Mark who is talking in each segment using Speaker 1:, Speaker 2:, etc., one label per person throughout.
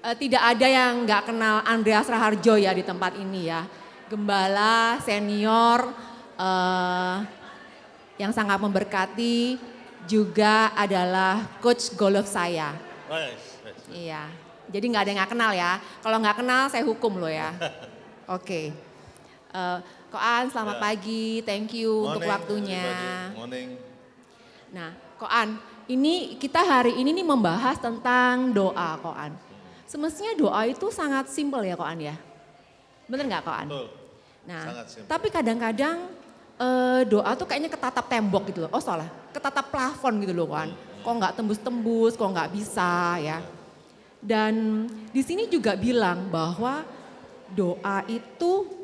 Speaker 1: Tidak ada yang nggak kenal Andreas Raharjo ya di tempat ini ya. Gembala senior yang sangat memberkati, juga adalah coach golf saya.
Speaker 2: Oh, yes.
Speaker 1: Iya, jadi nggak ada yang nggak kenal ya. Kalau nggak kenal saya hukum loh ya. Oke. Koan selamat pagi, thank you untuk waktunya.
Speaker 2: Morning.
Speaker 1: Nah Koan, ini kita hari ini nih membahas tentang doa Koan. Semestinya doa itu sangat simpel ya Koan ya. Bener nggak Koan?
Speaker 2: Betul.
Speaker 1: Nah,
Speaker 2: Sangat simpel.
Speaker 1: tapi kadang-kadang doa tuh kayaknya ketatap tembok gitu loh. Oh salah, ketatap plafon gitu loh Koan. Kok nggak tembus-tembus, kok nggak bisa ya. Dan di sini juga bilang bahwa doa itu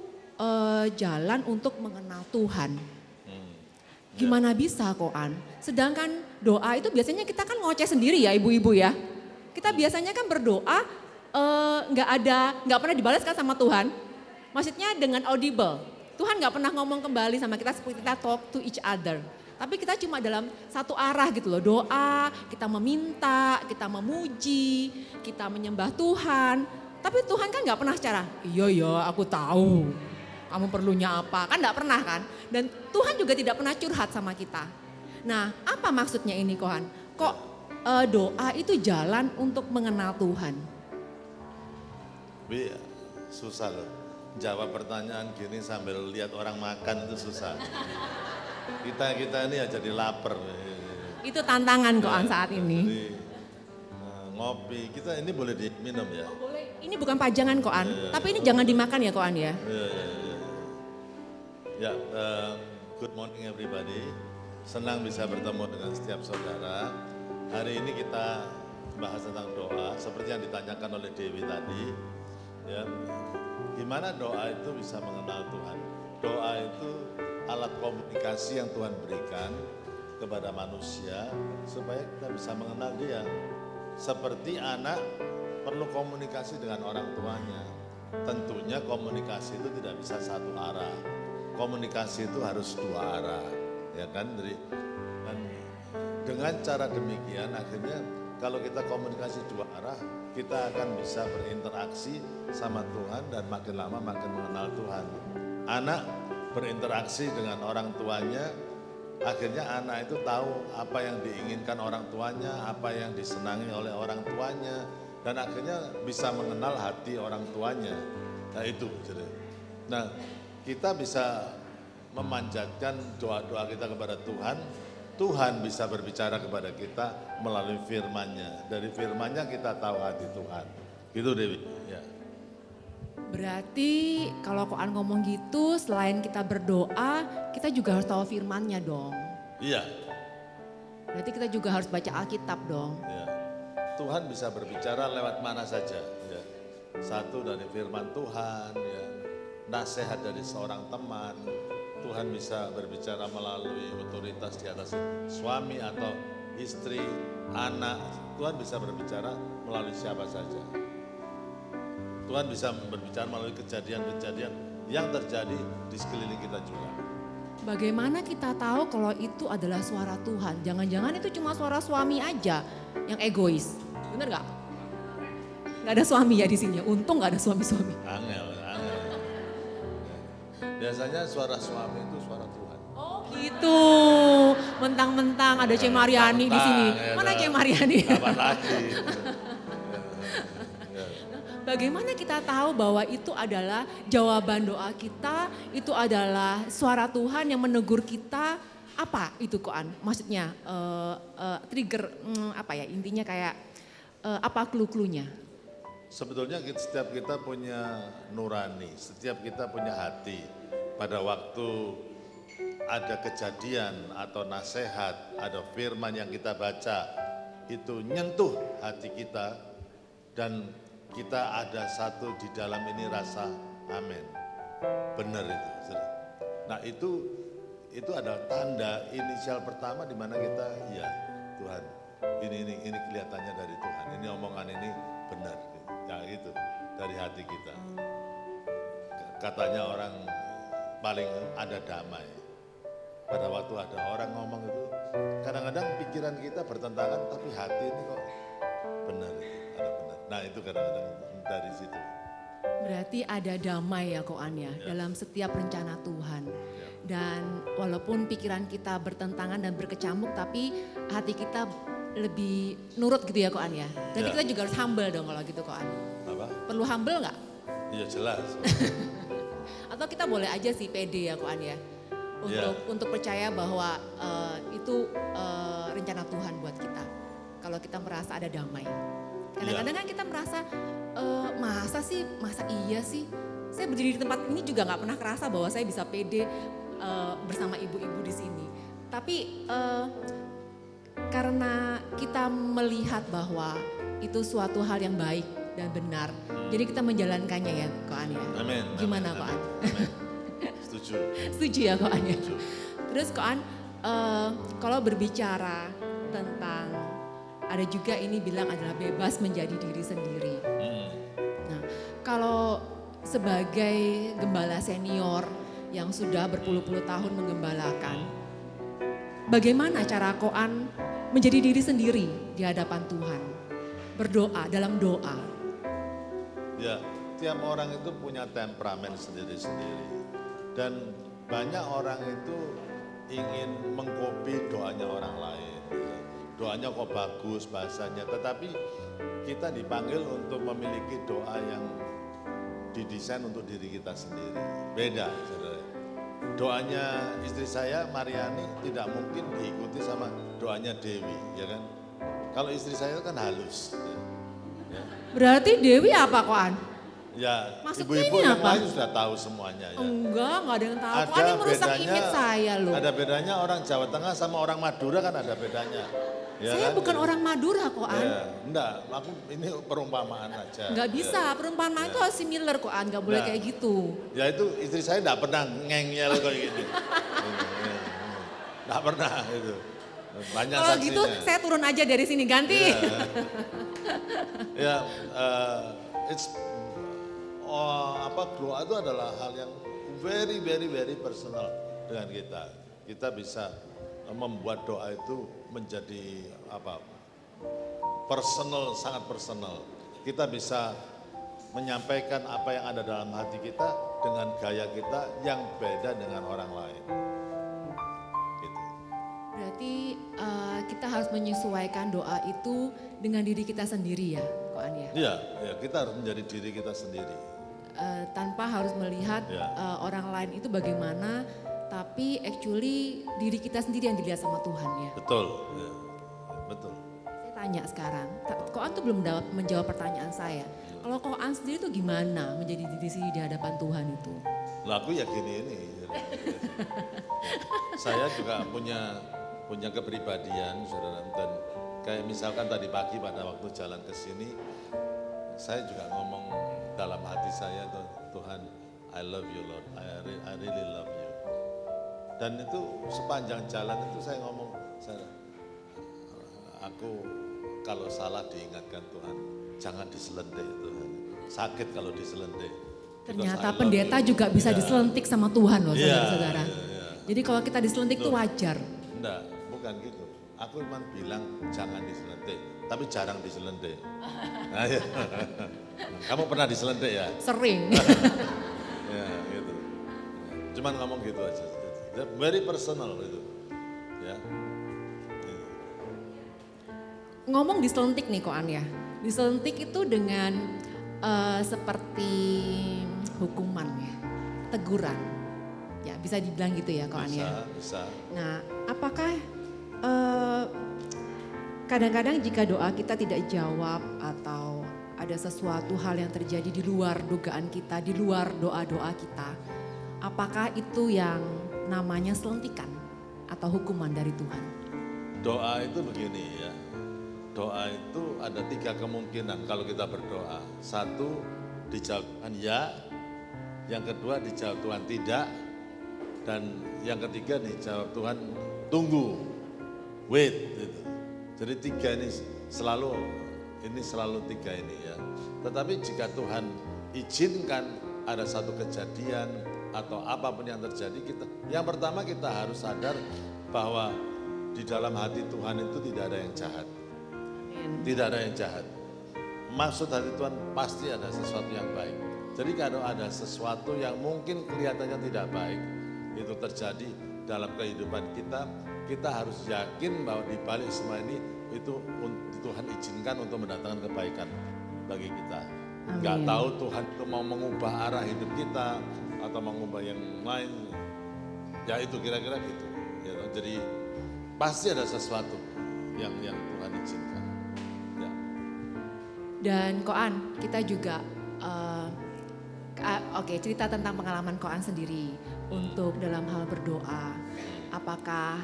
Speaker 1: jalan untuk mengenal Tuhan. Gimana bisa Koan? Sedangkan doa itu biasanya kita kan ngoceh sendiri ya ibu-ibu ya. Kita biasanya kan berdoa nggak pernah dibalas kan sama Tuhan. Maksudnya dengan audible. Tuhan nggak pernah ngomong kembali sama kita seperti kita talk to each other. Tapi kita cuma dalam satu arah gitu loh. Doa, kita meminta, kita memuji, kita menyembah Tuhan. Tapi Tuhan kan nggak pernah secara, iya aku tahu kamu perlunya apa. Kan nggak pernah kan. Dan Tuhan juga tidak pernah curhat sama kita. Nah apa maksudnya ini Kohan? Kok doa itu jalan untuk mengenal Tuhan?
Speaker 2: Bi, susah loh. Jawab pertanyaan gini sambil lihat orang makan itu susah. Kita ini ya jadi lapar.
Speaker 1: Itu tantangan Koan saat ini.
Speaker 2: Jadi, ngopi, kita ini boleh diminum ya?
Speaker 1: Boleh. Ini bukan pajangan Koan, tapi ini jangan dimakan ya Koan ya.
Speaker 2: Ya, good morning everybody. Senang bisa bertemu dengan setiap saudara. Hari ini kita bahas tentang doa, seperti yang ditanyakan oleh Dewi tadi. Ya, gimana doa itu bisa mengenal Tuhan? Doa itu alat komunikasi yang Tuhan berikan kepada manusia supaya kita bisa mengenal Dia. Seperti anak perlu komunikasi dengan orang tuanya. Tentunya komunikasi itu tidak bisa satu arah. Komunikasi itu harus dua arah, ya kan? Dan dengan cara demikian akhirnya kalau kita komunikasi dua arah, kita akan bisa berinteraksi sama Tuhan dan makin lama makin mengenal Tuhan. Anak berinteraksi dengan orang tuanya, akhirnya anak itu tahu apa yang diinginkan orang tuanya, apa yang disenangi oleh orang tuanya, dan akhirnya bisa mengenal hati orang tuanya. Nah itu. Nah kita bisa memanjatkan doa-doa kita kepada Tuhan. Tuhan bisa berbicara kepada kita melalui firman-Nya. Dari firman-Nya kita tahu hati Tuhan. Gitu Dewi. Ya.
Speaker 1: Berarti kalau Koan ngomong gitu, selain kita berdoa, kita juga harus tahu firman-Nya dong.
Speaker 2: Iya.
Speaker 1: Berarti kita juga harus baca Alkitab dong.
Speaker 2: Ya. Tuhan bisa berbicara lewat mana saja. Ya. Satu dari firman Tuhan, ya. Nasihat dari seorang teman. Tuhan bisa berbicara melalui otoritas di atas suami atau istri, anak. Tuhan bisa berbicara melalui siapa saja. Tuhan bisa berbicara melalui kejadian-kejadian yang terjadi di sekeliling kita juga.
Speaker 1: Bagaimana kita tahu kalau itu adalah suara Tuhan? Jangan-jangan itu cuma suara suami aja yang egois. Bener gak? Gak ada suami ya di sini. Untung gak ada suami-suami.
Speaker 2: Angel. Biasanya suara suami itu suara Tuhan.
Speaker 1: Oh gitu. Mentang-mentang ada C. Mariani di sini. Mana C. Mariani?
Speaker 2: Kapan lagi?
Speaker 1: Bagaimana kita tahu bahwa itu adalah jawaban doa kita, itu adalah suara Tuhan yang menegur kita? Apa itu Koan? Maksudnya trigger apa ya? Intinya kayak apa clue-cluenya?
Speaker 2: Sebetulnya setiap kita punya nurani, setiap kita punya hati. Pada waktu ada kejadian atau nasihat, ada firman yang kita baca, itu nyentuh hati kita dan kita ada satu di dalam ini rasa amin. Benar itu. Nah itu adalah tanda inisial pertama di mana kita, ya Tuhan, ini kelihatannya dari Tuhan, ini omongan ini benar. Ya itu dari hati kita. Katanya orang paling ada damai. Pada waktu ada orang ngomong itu, kadang-kadang pikiran kita bertentangan, tapi hati ini kok benar, ada benar. Nah itu kadang-kadang dari situ.
Speaker 1: Berarti ada damai ya Koan ya, dalam setiap rencana Tuhan. Dan walaupun pikiran kita bertentangan dan berkecamuk, tapi hati kita lebih nurut gitu ya Koan ya. Berarti kita juga harus humble dong kalau gitu Koan.
Speaker 2: Apa?
Speaker 1: Perlu humble nggak?
Speaker 2: Iya jelas.
Speaker 1: Atau kita boleh aja sih pede ya Koan ya. Untuk percaya bahwa itu rencana Tuhan buat kita. Kalau kita merasa ada damai. Kadang-kadang kan kita merasa masa iya sih. Saya berdiri di tempat ini juga nggak pernah kerasa bahwa saya bisa pede bersama ibu-ibu di sini. Tapi karena kita melihat bahwa itu suatu hal yang baik dan benar, jadi kita menjalankannya ya Koan ya.
Speaker 2: Amin.
Speaker 1: Gimana Koan?
Speaker 2: Setuju.
Speaker 1: Setuju ya Koan ya. Terus Koan, kalau berbicara tentang ada juga ini bilang adalah bebas menjadi diri sendiri. Nah, kalau sebagai gembala senior yang sudah berpuluh-puluh tahun menggembalakan, bagaimana cara Koan menjadi diri sendiri di hadapan Tuhan? Berdoa, dalam doa.
Speaker 2: Ya, tiap orang itu punya temperamen sendiri-sendiri. Dan banyak orang itu ingin mengkopi doanya orang lain. Doanya kok bagus bahasanya, tetapi kita dipanggil untuk memiliki doa yang didesain untuk diri kita sendiri. Beda, saudara. Doanya istri saya, Mariani, tidak mungkin diikuti sama doanya Dewi, ya kan? Kalau istri saya kan halus. Ya.
Speaker 1: Berarti Dewi apa Koan?
Speaker 2: Ya,
Speaker 1: Maksudnya
Speaker 2: ibu-ibu
Speaker 1: ini
Speaker 2: yang
Speaker 1: apa?
Speaker 2: lain sudah tahu semuanya ya.
Speaker 1: Enggak ada yang tahu.
Speaker 2: Ada
Speaker 1: Koan yang merusak
Speaker 2: bedanya,
Speaker 1: image saya loh.
Speaker 2: ada bedanya orang Jawa Tengah sama orang Madura kan ada bedanya. Ya
Speaker 1: Saya
Speaker 2: kan?
Speaker 1: bukan orang Madura Koan.
Speaker 2: Ya, enggak, aku ini perumpamaan aja.
Speaker 1: Enggak bisa, perumpamaan itu harus similar Koan, enggak boleh
Speaker 2: Nah.
Speaker 1: kayak gitu.
Speaker 2: Ya itu istri saya enggak pernah ngengel kayak gini. Enggak pernah itu. Banyak
Speaker 1: Kalau
Speaker 2: saksinya.
Speaker 1: gitu saya turun aja dari sini, ganti.
Speaker 2: Ya, doa itu adalah hal yang very personal dengan kita. Kita bisa membuat doa itu menjadi personal, sangat personal. Kita bisa menyampaikan apa yang ada dalam hati kita dengan gaya kita yang beda dengan orang lain. Gitu.
Speaker 1: Berarti kita harus menyesuaikan doa itu dengan diri kita sendiri ya, Koan ya.
Speaker 2: Iya, ya, kita harus menjadi diri kita sendiri.
Speaker 1: Tanpa harus melihat
Speaker 2: Ya.
Speaker 1: orang lain itu bagaimana, tapi actually diri kita sendiri yang dilihat sama Tuhan ya.
Speaker 2: Betul, ya, betul.
Speaker 1: Saya tanya sekarang, Koan tuh belum menjawab pertanyaan saya. Kalau Koan sendiri tuh gimana menjadi diri sendiri di hadapan Tuhan itu?
Speaker 2: Lah aku ya gini ini. Saya juga punya kepribadian, saudara. Dan kayak misalkan tadi pagi pada waktu jalan ke sini, saya juga ngomong dalam hati saya, Tuhan, I love you Lord, I really love you. Dan itu sepanjang jalan itu saya ngomong, aku kalau salah diingatkan Tuhan, jangan diselentik Tuhan. Sakit kalau diselentik.
Speaker 1: Ternyata pendeta juga bisa diselentik sama Tuhan loh saudara-saudara.
Speaker 2: Iya.
Speaker 1: Jadi kalau kita diselentik itu wajar.
Speaker 2: Enggak, bukan gitu. Aku cuma bilang jangan diselentik, tapi jarang diselentik. Nah, ya. Kamu pernah diselentik ya?
Speaker 1: Sering.
Speaker 2: Ya gitu. Cuman ngomong gitu aja. Very personal itu. Ya.
Speaker 1: Ngomong diselentik nih Koan ya. Diselentik itu dengan seperti hukuman ya, teguran. Ya bisa dibilang gitu ya Koan ya.
Speaker 2: Bisa.
Speaker 1: Nah apakah kadang-kadang jika doa kita tidak jawab atau ada sesuatu hal yang terjadi di luar dugaan kita, di luar doa-doa kita, apakah itu yang namanya selentikan atau hukuman dari Tuhan?
Speaker 2: Doa itu begini ya. Doa itu ada 3 kemungkinan kalau kita berdoa. 1, dijawab Tuhan ya. Yang kedua dijawab Tuhan tidak. Dan yang ketiga dijawab Tuhan tunggu. Wait. Gitu. Jadi 3 ini selalu 3 ini ya. Tetapi jika Tuhan izinkan ada satu kejadian atau apapun yang terjadi, yang pertama kita harus sadar bahwa di dalam hati Tuhan itu tidak ada yang jahat. Tidak ada yang jahat. maksud dari Tuhan pasti ada sesuatu yang baik. Jadi kalau ada sesuatu yang mungkin kelihatannya tidak baik, itu terjadi dalam kehidupan kita, kita harus yakin bahwa di balik semua ini itu Tuhan izinkan untuk mendatangkan kebaikan bagi kita. Nggak tahu Tuhan itu mau mengubah arah hidup kita atau mengubah yang lain. Ya itu kira-kira gitu. Ya, jadi pasti ada sesuatu yang Tuhan izinkan. Ya.
Speaker 1: Dan Koan, kita juga cerita tentang pengalaman Koan sendiri untuk dalam hal berdoa. Apakah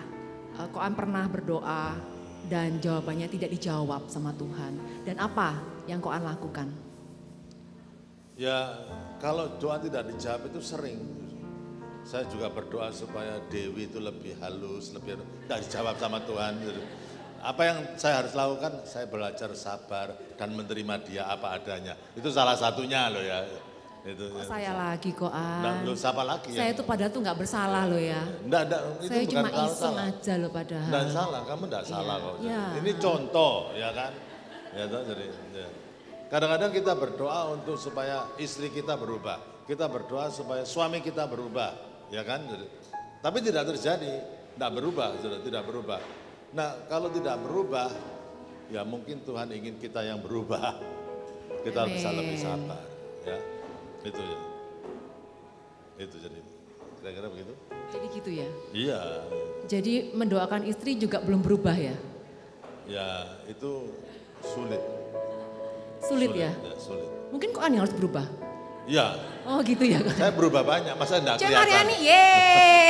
Speaker 1: Koan pernah berdoa dan jawabannya tidak dijawab sama Tuhan? Dan apa yang Koan lakukan?
Speaker 2: Ya kalau doa tidak dijawab itu sering. Saya juga berdoa supaya Dewi itu lebih halus, lebih tidak dijawab sama Tuhan. Apa yang saya harus lakukan? Saya belajar sabar dan menerima dia apa adanya. Itu salah satunya loh ya. Itu,
Speaker 1: Kok saya lagi Koan?
Speaker 2: Nah, loh, siapa lagi
Speaker 1: Saya itu padahal tuh nggak bersalah loh ya.
Speaker 2: Enggak, itu
Speaker 1: Saya
Speaker 2: bukan
Speaker 1: cuma
Speaker 2: salah.
Speaker 1: iseng aja loh padahal.
Speaker 2: Enggak salah, kamu enggak salah kok.
Speaker 1: Iya.
Speaker 2: Ini contoh ya kan. Ya, jadi ya. Kadang-kadang kita berdoa untuk supaya istri kita berubah. Kita berdoa supaya suami kita berubah, ya kan? Jadi, tapi tidak terjadi, tidak berubah, sudah tidak berubah. Nah, kalau tidak berubah, ya mungkin Tuhan ingin kita yang berubah. Kita bisa lebih sabar, ya. Itu ya. Itu jadi kira-kira begitu.
Speaker 1: Jadi gitu ya.
Speaker 2: Iya.
Speaker 1: Jadi mendoakan istri juga belum berubah ya?
Speaker 2: Ya, itu sulit.
Speaker 1: Sulit ya?
Speaker 2: Sulit.
Speaker 1: Mungkin Koan yang harus berubah.
Speaker 2: Iya.
Speaker 1: Oh gitu ya.
Speaker 2: Saya berubah banyak, masa enggak
Speaker 1: Cek
Speaker 2: kelihatan.
Speaker 1: Mariani, yeay.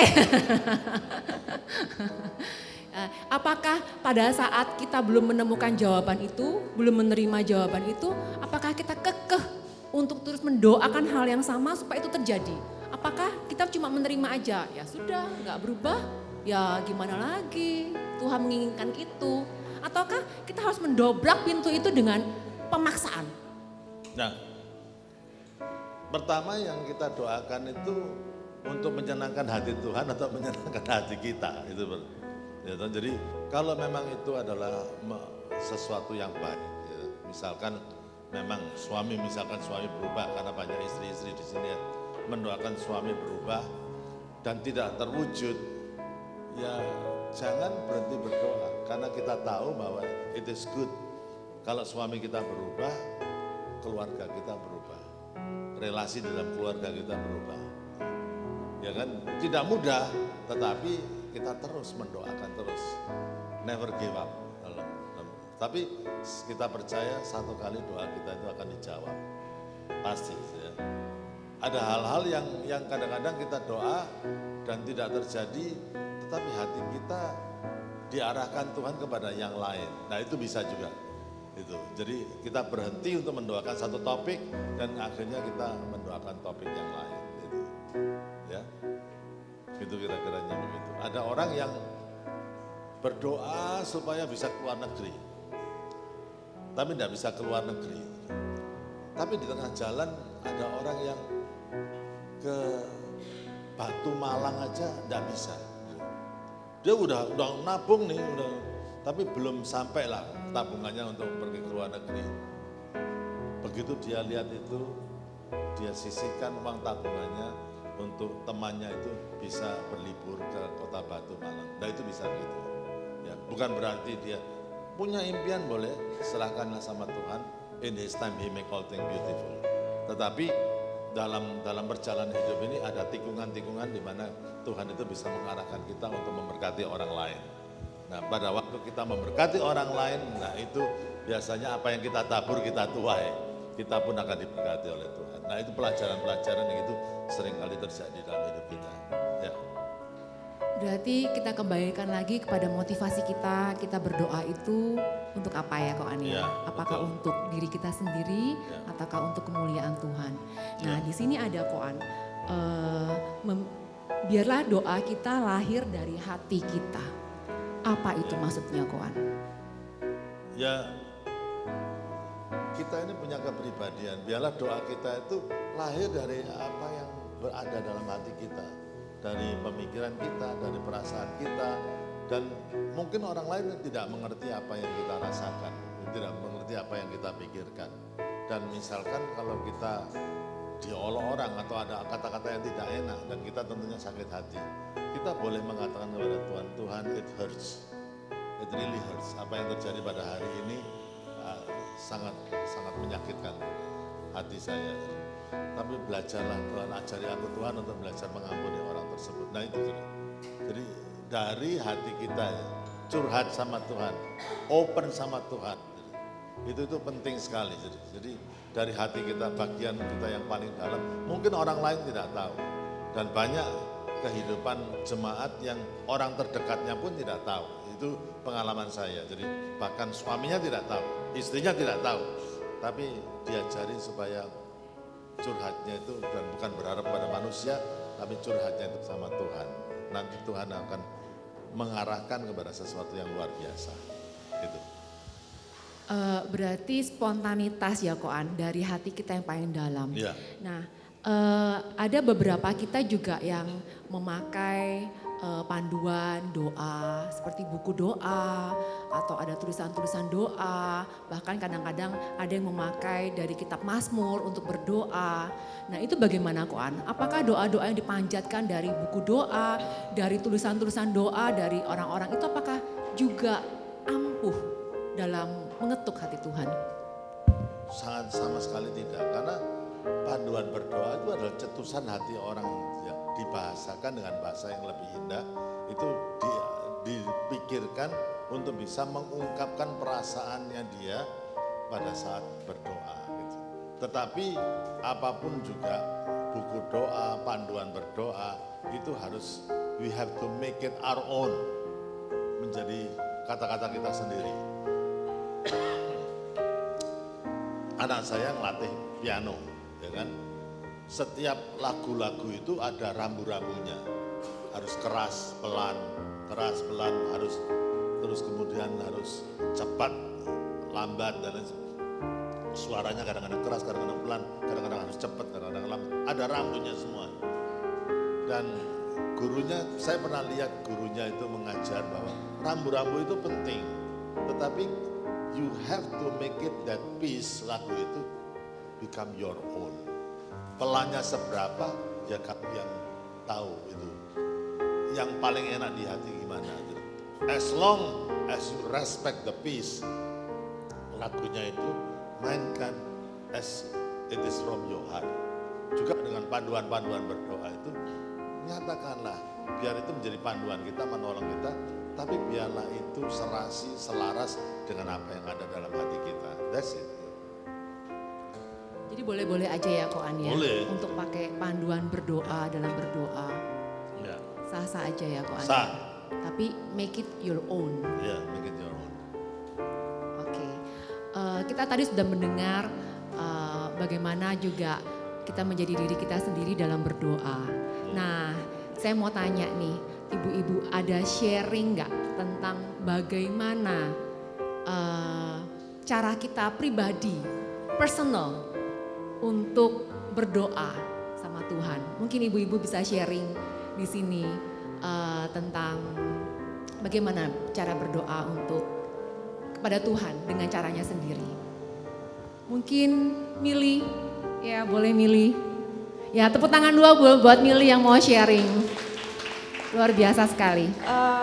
Speaker 1: Apakah pada saat kita belum menemukan jawaban itu, belum menerima jawaban itu, apakah kita kekeh untuk terus mendoakan hal yang sama supaya itu terjadi? Apakah kita cuma menerima aja? Ya sudah, nggak berubah, ya gimana lagi? Tuhan menginginkan itu. Ataukah kita harus mendobrak pintu itu dengan pemaksaan?
Speaker 2: Nah, pertama yang kita doakan itu untuk menyenangkan hati Tuhan atau menyenangkan hati kita. Itu ya, jadi kalau memang itu adalah sesuatu yang baik, ya, misalkan memang suami berubah karena banyak istri-istri di sini ya, mendoakan suami berubah dan tidak terwujud, ya jangan berhenti berdoa karena kita tahu bahwa it is good kalau suami kita berubah, keluarga kita berubah, relasi dalam keluarga kita berubah. Ya kan, tidak mudah, tetapi kita terus mendoakan terus, never give up. Tapi kita percaya satu kali doa kita itu akan dijawab, pasti. Ya. Ada hal-hal yang kadang-kadang kita doa dan tidak terjadi, tetapi hati kita diarahkan Tuhan kepada yang lain. Nah itu bisa juga. Itu. Jadi kita berhenti untuk mendoakan satu topik dan akhirnya kita mendoakan topik yang lain. Gitu. Ya, itu kira-kiranya begitu. Ada orang yang berdoa supaya bisa keluar negeri, tapi tidak bisa keluar negeri. Tapi di tengah jalan ada orang yang ke Batu Malang aja tidak bisa. Dia udah nabung nih, tapi belum sampai lah tabungannya untuk pergi ke luar negeri. Begitu dia lihat itu, dia sisihkan uang tabungannya untuk temannya itu bisa berlibur ke kota Batu Malang. Nah itu bisa gitu. Ya, bukan berarti dia punya impian, boleh serahkanlah sama Tuhan. In His time He make all things beautiful. Tetapi dalam perjalanan hidup ini ada tikungan-tikungan di mana Tuhan itu bisa mengarahkan kita untuk memberkati orang lain. Nah pada waktu kita memberkati orang lain, nah itu biasanya apa yang kita tabur kita tuai, kita pun akan diberkati oleh Tuhan. Nah itu pelajaran-pelajaran yang itu seringkali terjadi dalam hidup kita. Ya.
Speaker 1: Berarti kita kembalikan lagi kepada motivasi kita berdoa itu untuk apa ya Koan ya?
Speaker 2: Ya,
Speaker 1: Apakah
Speaker 2: betul.
Speaker 1: untuk diri kita sendiri,
Speaker 2: Ya.
Speaker 1: ataukah untuk kemuliaan Tuhan? Nah
Speaker 2: Ya.
Speaker 1: di sini ada Koan, biarlah doa kita lahir dari hati kita. Apa itu maksudnya Koan?
Speaker 2: Ya, kita ini punya kepribadian. Biarlah doa kita itu lahir dari apa yang berada dalam hati kita, dari pemikiran kita, dari perasaan kita, dan mungkin orang lain tidak mengerti apa yang kita rasakan, tidak mengerti apa yang kita pikirkan. Dan misalkan kalau kita diolok orang atau ada kata-kata yang tidak enak dan kita tentunya sakit hati, kita boleh mengatakan kepada Tuhan, Tuhan it hurts, it really hurts. Apa yang terjadi pada hari ini sangat sangat menyakitkan hati saya. Tapi belajarlah Tuhan, ajari aku Tuhan untuk belajar mengampuni orang tersebut. Nah itu jadi dari hati kita ya, curhat sama Tuhan, open sama Tuhan. Itu penting sekali. Jadi dari hati kita, bagian kita yang paling dalam, mungkin orang lain tidak tahu. Dan banyak kehidupan jemaat yang orang terdekatnya pun tidak tahu. Itu pengalaman saya. Jadi bahkan suaminya tidak tahu, istrinya tidak tahu. Tapi diajari supaya curhatnya itu, dan bukan berharap pada manusia, tapi curhatnya itu sama Tuhan. Nanti Tuhan akan mengarahkan kepada sesuatu yang luar biasa. Gitu.
Speaker 1: Berarti spontanitas ya Koan, dari hati kita yang paling dalam.
Speaker 2: Ya.
Speaker 1: Nah, ada beberapa kita juga yang memakai panduan doa seperti buku doa atau ada tulisan-tulisan doa, bahkan kadang-kadang ada yang memakai dari kitab Mazmur untuk berdoa. Nah itu bagaimana Koan? Apakah doa-doa yang dipanjatkan dari buku doa, dari tulisan-tulisan doa dari orang-orang itu apakah juga ampuh dalam mengetuk hati Tuhan?
Speaker 2: Sangat sama sekali tidak, karena panduan berdoa itu adalah cetusan hati orang yang dibahasakan dengan bahasa yang lebih indah, itu dipikirkan untuk bisa mengungkapkan perasaannya dia pada saat berdoa. Gitu. Tetapi apapun juga buku doa, panduan berdoa itu harus we have to make it our own, menjadi kata-kata kita sendiri. Anak saya ngelatih piano, ya kan? Setiap lagu-lagu itu ada rambu-rambunya, harus keras, pelan, harus terus kemudian harus cepat, lambat, dan suaranya kadang-kadang keras, kadang-kadang pelan, kadang-kadang harus cepat, kadang-kadang lambat. Ada rambunya semua. Dan gurunya, saya pernah lihat gurunya itu mengajar bahwa rambu-rambu itu penting, tetapi you have to make it that piece, lagu itu become your own. Pelannya seberapa, ya kamu yang tahu itu. Yang paling enak di hati gimana. As long as you respect the piece, lagunya itu mainkan as it is from your heart. Juga dengan panduan-panduan berdoa itu, nyatakanlah, biar itu menjadi panduan kita, menolong kita, tapi biarlah itu serasi, selaras dengan apa yang ada dalam hati kita. That's it.
Speaker 1: Jadi boleh-boleh aja ya Koan ya,
Speaker 2: Boleh.
Speaker 1: untuk pakai panduan berdoa dalam berdoa.
Speaker 2: Ya.
Speaker 1: Sah-sah aja ya Koan.
Speaker 2: Sah.
Speaker 1: Tapi make it your own.
Speaker 2: Ya, make it your own.
Speaker 1: Oke. Kita tadi sudah mendengar bagaimana juga kita menjadi diri kita sendiri dalam berdoa. Nah, saya mau tanya nih, ibu-ibu ada sharing nggak tentang bagaimana cara kita pribadi, personal, untuk berdoa sama Tuhan? Mungkin ibu-ibu bisa sharing di sini tentang bagaimana cara berdoa untuk kepada Tuhan dengan caranya sendiri. Mungkin Mili, ya boleh Mili. Ya tepuk tangan dua buat Mili yang mau sharing. Luar biasa sekali.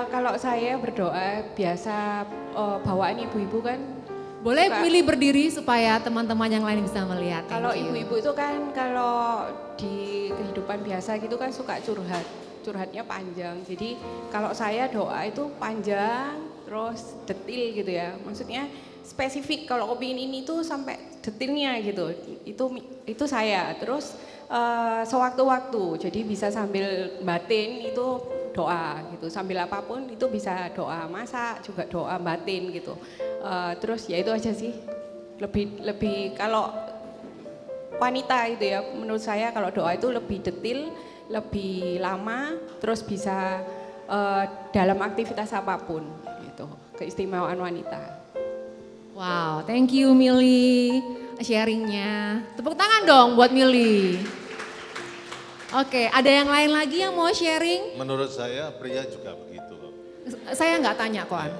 Speaker 3: Kalau saya berdoa biasa bawaan ibu-ibu kan.
Speaker 1: Boleh Mili berdiri supaya teman-teman yang lain bisa melihat.
Speaker 3: Kalau ibu-ibu itu kan kalau di kehidupan biasa gitu kan suka curhatnya panjang. Jadi kalau saya doa itu panjang terus detil gitu ya. Maksudnya spesifik, kalau kepingin ini tuh sampai detilnya gitu. Itu saya. Terus sewaktu-waktu, jadi bisa sambil batin itu doa gitu, sambil apapun itu bisa doa, masak juga doa batin gitu. Terus ya itu aja sih, lebih kalau wanita itu ya, menurut saya kalau doa itu lebih detil, lebih lama, terus bisa dalam aktivitas apapun gitu, keistimewaan wanita.
Speaker 1: Wow, thank you Mili sharingnya. Tepuk tangan dong buat Mili. Oke, ada yang lain lagi yang mau sharing?
Speaker 2: Menurut saya pria juga begitu.
Speaker 1: Saya nggak tanya Koan.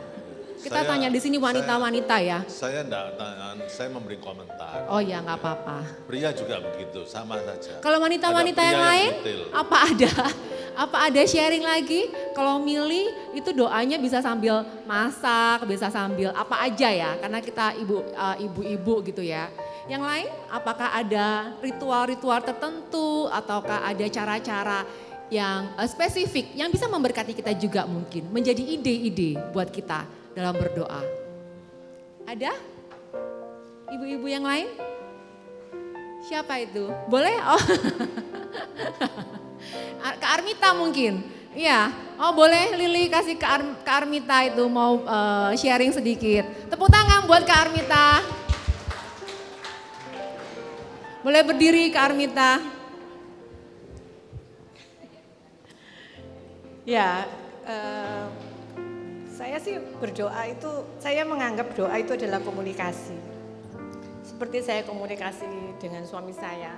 Speaker 1: Kita
Speaker 2: Saya-
Speaker 1: tanya di sini wanita-wanita ya.
Speaker 2: Saya enggak, saya memberi komentar.
Speaker 1: Oh ya nggak apa-apa.
Speaker 2: Pria juga begitu, sama saja.
Speaker 1: Kalau wanita-wanita
Speaker 2: Ada pria
Speaker 1: yang lain,
Speaker 2: detail.
Speaker 1: apa ada sharing lagi? Kalau milih itu doanya bisa sambil masak, bisa sambil apa aja ya, karena kita ibu-ibu gitu ya. Yang lain, apakah ada ritual-ritual tertentu ataukah ada cara-cara yang spesifik yang bisa memberkati kita juga mungkin menjadi ide-ide buat kita dalam berdoa? Ada? Ibu-ibu yang lain? Siapa itu? Boleh? Oh. Kak Armita mungkin. Iya. Oh boleh Lili kasih Kak Armita itu mau sharing sedikit. Tepuk tangan buat Kak Armita. Boleh berdiri Kak Armita.
Speaker 4: Ya, saya sih berdoa itu, saya menganggap doa itu adalah komunikasi. Seperti saya komunikasi dengan suami saya.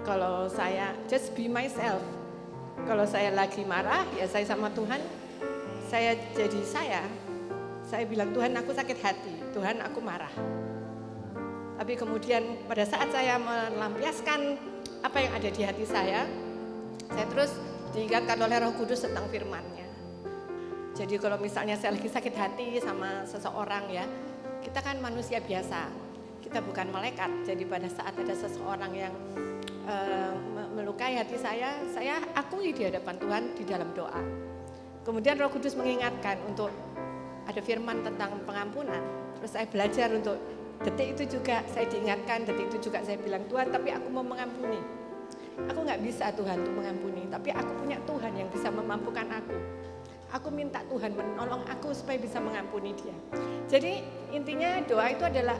Speaker 4: Kalau saya just be myself. Kalau saya lagi marah, ya saya sama Tuhan, saya jadi saya. Saya bilang, Tuhan aku sakit hati, Tuhan aku marah. Tapi kemudian pada saat saya melampiaskan apa yang ada di hati saya terus diingatkan oleh Roh Kudus tentang firman-Nya. Jadi kalau misalnya saya lagi sakit hati sama seseorang ya, kita kan manusia biasa, kita bukan malaikat. Jadi pada saat ada seseorang yang melukai hati saya akui di hadapan Tuhan di dalam doa. Kemudian Roh Kudus mengingatkan untuk ada firman tentang pengampunan. Terus saya belajar untuk detik itu juga saya diingatkan, detik itu juga saya bilang, Tuhan tapi aku mau mengampuni. Aku gak bisa Tuhan untuk mengampuni, tapi aku punya Tuhan yang bisa memampukan aku. Aku minta Tuhan menolong aku supaya bisa mengampuni dia. Jadi intinya doa itu adalah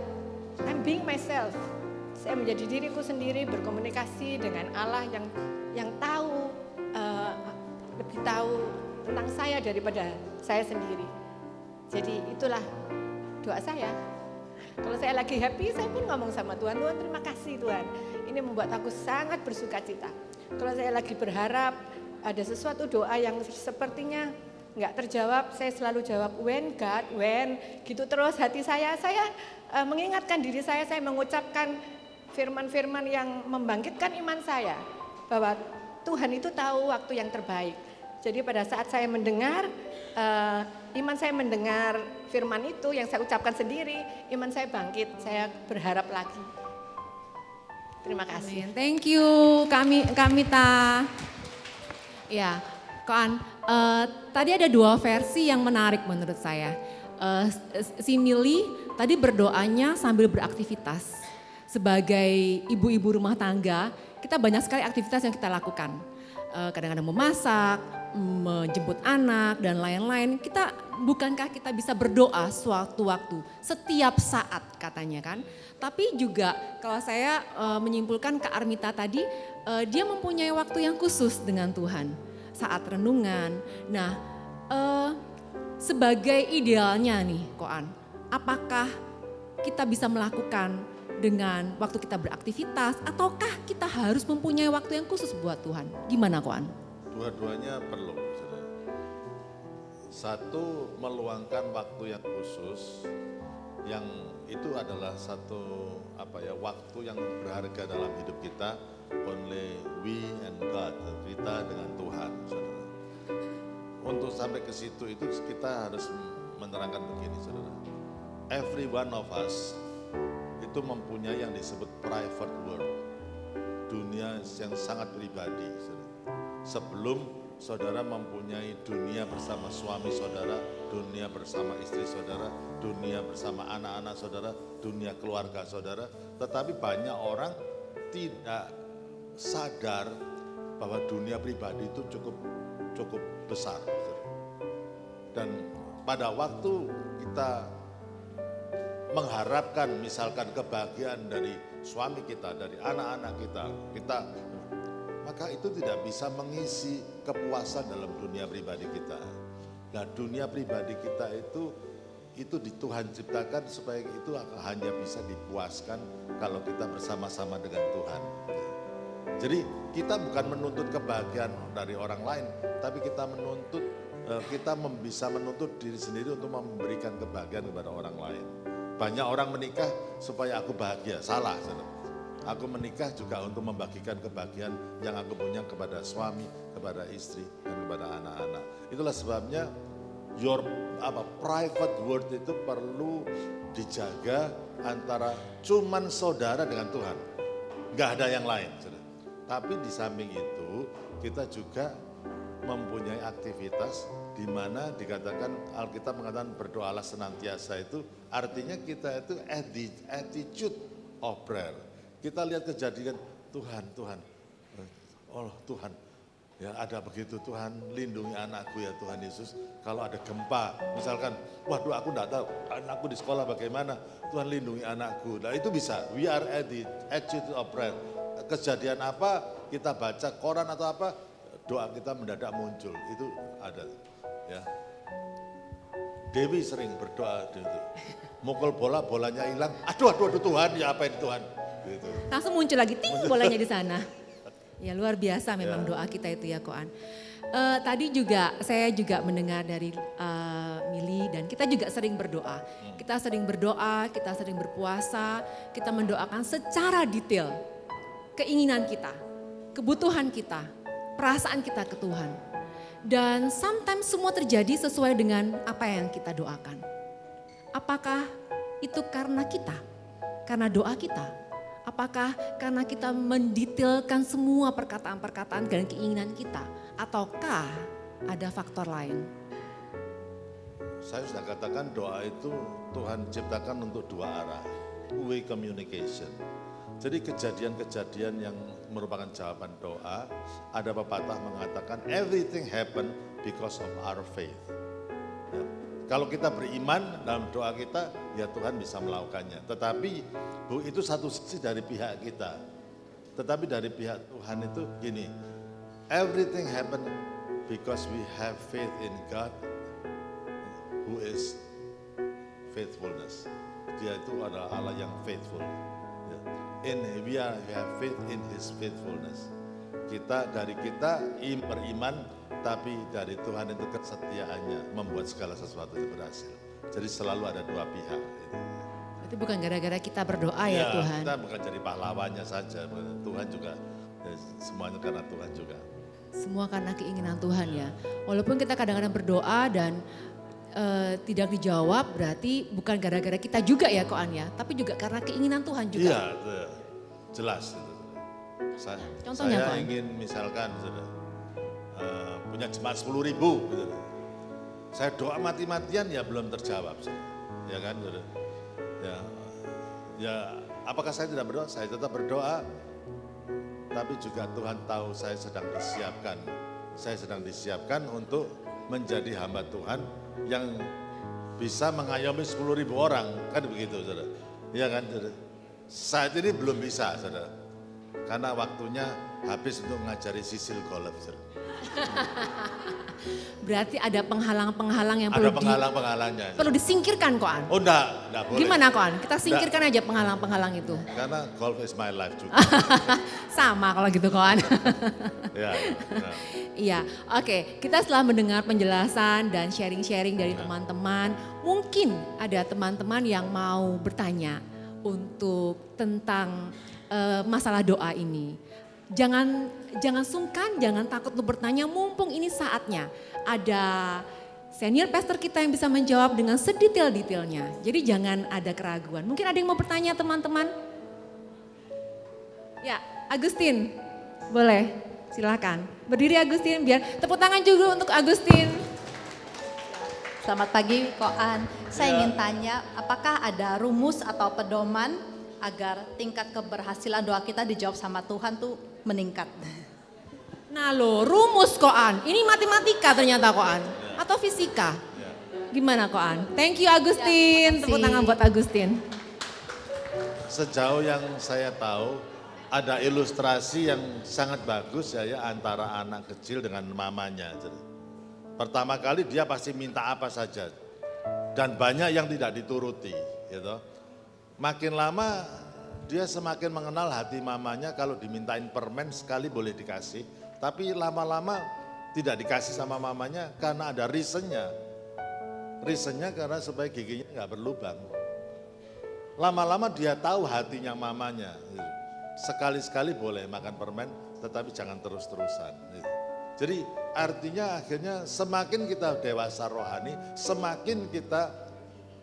Speaker 4: I'm being myself. Saya menjadi diriku sendiri, berkomunikasi dengan Allah yang tahu, lebih tahu tentang saya daripada saya sendiri. Jadi itulah doa saya. Kalau saya lagi happy, saya pun ngomong sama Tuhan, Tuhan terima kasih Tuhan. Ini membuat aku sangat bersuka cita. Kalau saya lagi berharap ada sesuatu doa yang sepertinya nggak terjawab, saya selalu jawab when God, when. Gitu terus hati saya mengingatkan diri saya mengucapkan firman-firman yang membangkitkan iman saya. Bahwa Tuhan itu tahu waktu yang terbaik. Jadi pada saat saya mendengar, iman saya mendengar firman itu yang saya ucapkan sendiri, iman saya bangkit, saya berharap lagi. Terima kasih.
Speaker 1: Amin. Thank you Kak Mita. Ya, Koan, tadi ada dua versi yang menarik menurut saya. Si Mili tadi berdoanya sambil beraktivitas. Sebagai ibu-ibu rumah tangga, kita banyak sekali aktivitas yang kita lakukan. Kadang-kadang memasak, menjemput anak dan lain-lain. Bukankah kita bisa berdoa suatu waktu, setiap saat katanya kan. Tapi juga kalau saya menyimpulkan Kak Armita tadi, dia mempunyai waktu yang khusus dengan Tuhan. Saat renungan. Nah sebagai idealnya nih Koan, apakah kita bisa melakukan dengan waktu kita beraktivitas ataukah kita harus mempunyai waktu yang khusus buat Tuhan? Gimana Koan?
Speaker 2: Dua-duanya perlu. Saudara. Satu, meluangkan waktu yang khusus, yang itu adalah satu waktu yang berharga dalam hidup kita. Only we and God, kita dengan Tuhan. Saudara. Untuk sampai ke situ itu kita harus menerangkan begini, saudara. Every one of us itu mempunyai yang disebut private world, dunia yang sangat pribadi. Sebelum saudara mempunyai dunia bersama suami saudara, dunia bersama istri saudara, dunia bersama anak-anak saudara, dunia keluarga saudara, tetapi banyak orang tidak sadar bahwa dunia pribadi itu cukup besar. Dan pada waktu kita mengharapkan misalkan kebahagiaan dari suami kita, dari anak-anak kita, maka itu tidak bisa mengisi kepuasan dalam dunia pribadi kita. Nah, dunia pribadi kita itu di Tuhan ciptakan supaya itu hanya bisa dipuaskan kalau kita bersama-sama dengan Tuhan. Jadi kita bukan menuntut kebahagiaan dari orang lain, tapi kita menuntut kita bisa menuntut diri sendiri untuk memberikan kebahagiaan kepada orang lain. Banyak orang menikah supaya aku bahagia, salah. Aku menikah juga untuk membagikan kebahagiaan yang aku punya kepada suami, kepada istri, dan kepada anak-anak. Itulah sebabnya your private word itu perlu dijaga antara cuman saudara dengan Tuhan. Nggak ada yang lain. Tapi di samping itu kita juga mempunyai aktivitas di mana dikatakan Alkitab mengatakan berdoalah senantiasa, itu artinya kita itu attitude of prayer. Kita lihat kejadian Tuhan, oh Tuhan, ya ada begitu, Tuhan lindungi anakku ya Tuhan Yesus. Kalau ada gempa, misalkan, waduh aku enggak tahu anakku di sekolah bagaimana, Tuhan lindungi anakku. Nah itu bisa, we are at the attitude of prayer. Kejadian apa, kita baca koran atau apa, doa kita mendadak muncul, itu ada. Ya. Dewi sering berdoa, mukul bola, bolanya hilang, aduh Tuhan, ya apa ini Tuhan. Gitu.
Speaker 1: Langsung muncul lagi, ting bolanya di sana. Ya luar biasa memang doa kita itu ya Koan. Tadi juga saya juga mendengar dari Mili dan kita juga sering berdoa. Kita sering berdoa, kita sering berpuasa, kita mendoakan secara detail keinginan kita, kebutuhan kita, perasaan kita ke Tuhan. Dan sometimes semua terjadi sesuai dengan apa yang kita doakan. Apakah itu karena kita? Karena doa kita? Apakah karena kita mendetailkan semua perkataan-perkataan dan keinginan kita? Ataukah ada faktor lain?
Speaker 2: Saya sudah katakan doa itu Tuhan ciptakan untuk dua arah. Two-way communication. Jadi kejadian-kejadian yang merupakan jawaban doa, ada pepatah mengatakan everything happen because of our faith. Ya. Kalau kita beriman dalam doa kita, ya Tuhan bisa melakukannya. Tetapi itu satu sisi dari pihak kita. Tetapi dari pihak Tuhan itu gini, everything happen because we have faith in God who is faithfulness. Dia itu adalah Allah yang faithful. We have faith in His faithfulness. Dari kita beriman, tapi dari Tuhan itu kesetiaannya membuat segala sesuatu itu berhasil. Jadi selalu ada dua pihak.
Speaker 1: Itu bukan gara-gara kita berdoa ya Tuhan.
Speaker 2: Kita bukan jadi pahlawannya saja, Tuhan juga, semuanya karena Tuhan juga.
Speaker 1: Semua karena keinginan Tuhan ya. Walaupun kita kadang-kadang berdoa dan tidak dijawab, berarti bukan gara-gara kita juga ya Koan ya, tapi juga karena keinginan Tuhan juga.
Speaker 2: Iya, jelas.
Speaker 1: Contohnya
Speaker 2: saya
Speaker 1: Koan?
Speaker 2: ingin misalkan punya jemaat 10.000, gitu. Saya doa mati-matian ya belum terjawab, ya kan? Ya, apakah saya tidak berdoa? Saya tetap berdoa, tapi juga Tuhan tahu saya sedang disiapkan. Saya sedang disiapkan untuk menjadi hamba Tuhan yang bisa mengayomi 10.000 orang, kan begitu, saudara? Iya kan, saudara? Saat ini belum bisa, saudara, karena waktunya habis untuk mengajari sisil golf, saudara.
Speaker 1: Berarti ada penghalang-penghalang yang
Speaker 2: Ada penghalang-penghalangnya.
Speaker 1: perlu disingkirkan Koan.
Speaker 2: Oh enggak boleh.
Speaker 1: Gimana Koan? Kita singkirkan aja penghalang-penghalang itu.
Speaker 2: Karena golf is my life juga.
Speaker 1: Sama kalau gitu Koan.
Speaker 2: Ya.
Speaker 1: Iya, oke. Kita setelah mendengar penjelasan dan sharing-sharing dari teman-teman, mungkin ada teman-teman yang mau bertanya untuk tentang masalah doa ini. Jangan sungkan, jangan takut untuk bertanya, mumpung ini saatnya. Ada senior pastor kita yang bisa menjawab dengan sedetail-detailnya. Jadi jangan ada keraguan. Mungkin ada yang mau bertanya teman-teman? Ya, Agustin, boleh, silakan. Berdiri Agustin, biar tepuk tangan juga untuk Agustin.
Speaker 5: Selamat pagi Koan. Saya ingin tanya, apakah ada rumus atau pedoman agar tingkat keberhasilan doa kita dijawab sama Tuhan tuh meningkat?
Speaker 1: Nah lo, rumus Koan. Ini matematika ternyata Koan. Atau fisika. Gimana Koan? Thank you Agustin. Tepuk tangan buat Agustin.
Speaker 2: Sejauh yang saya tahu, ada ilustrasi yang sangat bagus ya antara anak kecil dengan mamanya. Pertama kali dia pasti minta apa saja. Dan banyak yang tidak dituruti. Gitu. Makin lama dia semakin mengenal hati mamanya, kalau dimintain permen sekali boleh dikasih. Tapi lama-lama tidak dikasih sama mamanya karena ada reasonnya. Reasonnya karena supaya giginya nggak berlubang. Lama-lama dia tahu hatinya mamanya. Sekali-sekali boleh makan permen, tetapi jangan terus-terusan. Jadi artinya akhirnya semakin kita dewasa rohani, semakin kita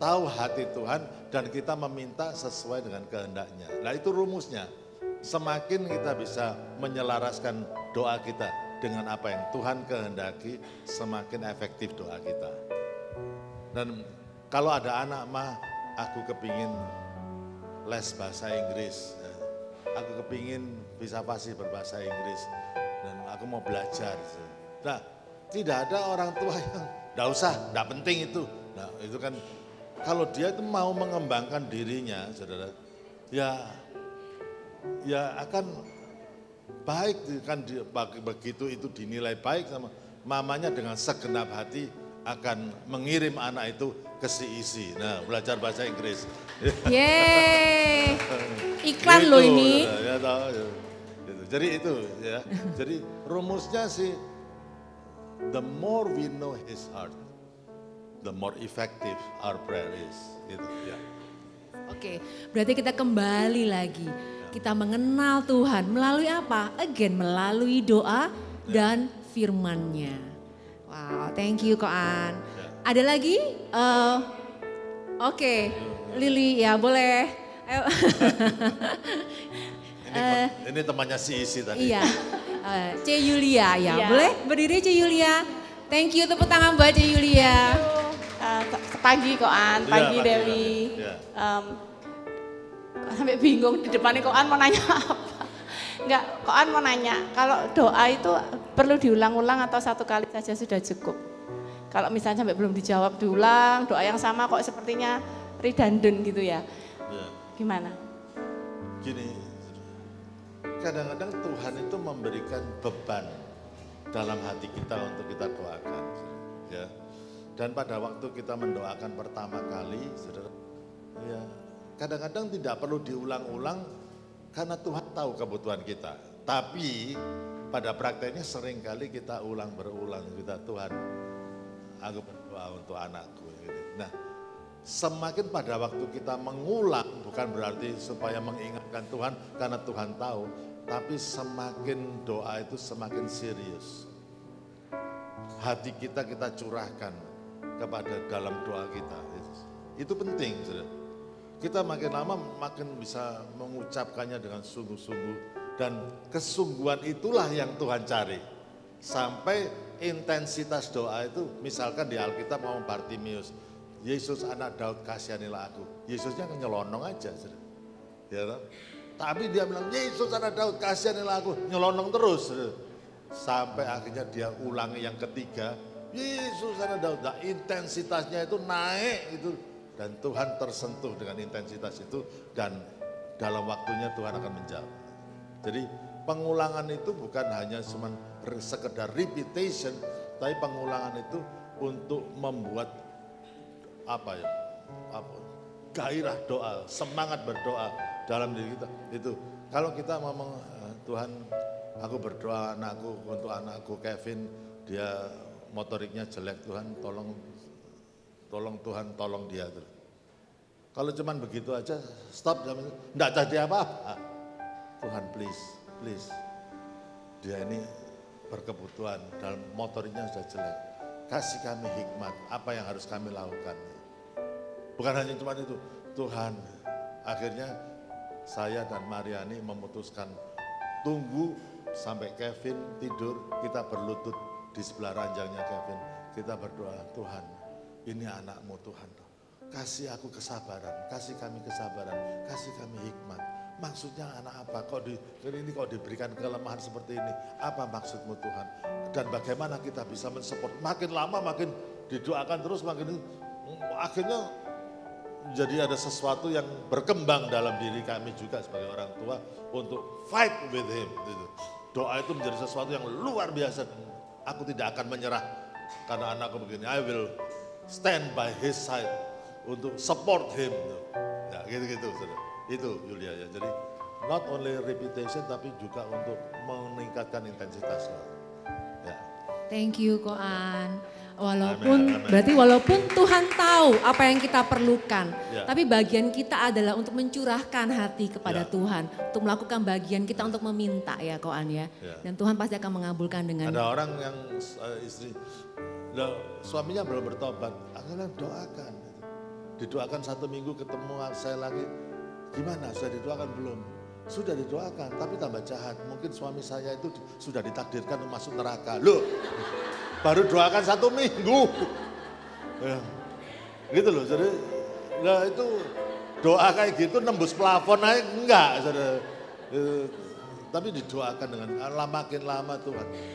Speaker 2: tahu hati Tuhan dan kita meminta sesuai dengan kehendaknya. Nah itu rumusnya. Semakin kita bisa menyelaraskan doa kita dengan apa yang Tuhan kehendaki, semakin efektif doa kita. Dan kalau ada anak mah, aku kepingin les bahasa Inggris, aku kepingin bisa fasih berbahasa Inggris, dan aku mau belajar. Nah, tidak ada orang tua yang, enggak usah, enggak penting itu. Nah, itu kan, kalau dia itu mau mengembangkan dirinya, saudara, ya akan baik kan begitu itu dinilai baik sama mamanya dengan segenap hati akan mengirim anak itu ke CEC. Nah, belajar bahasa Inggris.
Speaker 1: Yeay, iklan loh ini.
Speaker 2: Ya, tahu, ya. Gitu. Jadi itu ya. Jadi rumusnya sih, the more we know his heart, the more effective our prayer is. Gitu ya.
Speaker 1: Oke, berarti kita kembali lagi. Kita mengenal Tuhan melalui apa? Again, melalui doa dan firman-Nya. Wow, thank you Koan. Ada lagi? Oke, Lili ya boleh. Ayo.
Speaker 2: Ini temannya si Isi tadi.
Speaker 1: Iya, C. Yulia ya.
Speaker 4: Iya.
Speaker 1: Boleh berdiri C. Yulia. Thank you, tepuk tangan buat C. Yulia.
Speaker 4: Pagi Koan, pagi
Speaker 2: Iya,
Speaker 4: Dewi.
Speaker 2: iya.
Speaker 4: Sampai bingung di depannya Koan mau nanya apa. Enggak, Koan mau nanya, kalau doa itu perlu diulang-ulang atau satu kali saja sudah cukup? Kalau misalnya sampai belum dijawab diulang, doa yang sama kok sepertinya redundant gitu ya.
Speaker 2: Ya.
Speaker 4: Gimana?
Speaker 2: Gini, kadang-kadang Tuhan itu memberikan beban dalam hati kita untuk kita doakan. Ya. Dan pada waktu kita mendoakan pertama kali, saudara, ya, kadang-kadang tidak perlu diulang-ulang karena Tuhan tahu kebutuhan kita. Tapi pada prakteknya seringkali kita berulang, kita Tuhan, aku berdoa untuk anakku. Nah, semakin pada waktu kita mengulang, bukan berarti supaya mengingatkan Tuhan karena Tuhan tahu, tapi semakin doa itu semakin serius. Hati kita curahkan kepada dalam doa kita. Itu penting, saudara. Kita makin lama makin bisa mengucapkannya dengan sungguh-sungguh dan kesungguhan itulah yang Tuhan cari. Sampai intensitas doa itu, misalkan di Alkitab ngomong Bartimius, Yesus anak Daud kasihanilah aku. Yesusnya nyelonong aja. Ya, tapi dia bilang, Yesus anak Daud kasihanilah aku. Nyelonong terus. Sampai akhirnya dia ulangi yang ketiga, Yesus anak Daud. Nah, intensitasnya itu naik itu. Dan Tuhan tersentuh dengan intensitas itu dan dalam waktunya Tuhan akan menjawab. Jadi pengulangan itu bukan hanya cuma sekedar repetition, tapi pengulangan itu untuk membuat gairah doa, semangat berdoa dalam diri kita. Itu kalau kita ngomong Tuhan, aku berdoa untuk anakku Kevin, dia motoriknya jelek, Tuhan tolong Tuhan, tolong dia. Kalau cuman begitu aja, stop, enggak jadi apa-apa. Tuhan please, dia ini berkebutuhan, dalam motornya sudah jelek. Kasih kami hikmat, apa yang harus kami lakukan. Bukan hanya cuma itu, Tuhan, akhirnya saya dan Mariani memutuskan tunggu sampai Kevin tidur, kita berlutut di sebelah ranjangnya Kevin. Kita berdoa, Tuhan, ini anakmu Tuhan, kasih aku kesabaran, kasih kami kesabaran, kasih kami hikmat. Maksudnya anak apa? Kok diberikan kelemahan seperti ini? Apa maksudmu Tuhan? Dan bagaimana kita bisa mensupport? Makin lama makin didoakan terus, makin akhirnya jadi ada sesuatu yang berkembang dalam diri kami juga sebagai orang tua untuk fight with him. Doa itu menjadi sesuatu yang luar biasa. Aku tidak akan menyerah karena anakku begini. I will stand by his side untuk support him. Ya, gitu-gitu. Itu Yulia ya. Jadi not only repetition tapi juga untuk meningkatkan intensitasnya. Ya.
Speaker 1: Thank you Koan.
Speaker 2: Amin.
Speaker 1: Berarti walaupun Tuhan tahu apa yang kita perlukan,
Speaker 2: Ya.
Speaker 1: tapi bagian kita adalah untuk mencurahkan hati kepada
Speaker 2: Ya.
Speaker 1: Tuhan, untuk melakukan bagian kita untuk meminta ya Koan ya.
Speaker 2: Ya.
Speaker 1: Dan Tuhan pasti akan mengabulkan dengan
Speaker 2: Ada orang yang istri, suaminya belum bertobat, akhirnya doakan. Didoakan 1 minggu ketemu saya lagi, gimana sudah didoakan belum? Sudah didoakan, tapi tambah jahat. Mungkin suami saya itu sudah ditakdirkan masuk neraka. Loh, baru doakan 1 minggu. Ya, gitu loh, jadi nah itu doa kayak gitu nembus plafon aja enggak. Saudara. Tapi didoakan dengan makin lama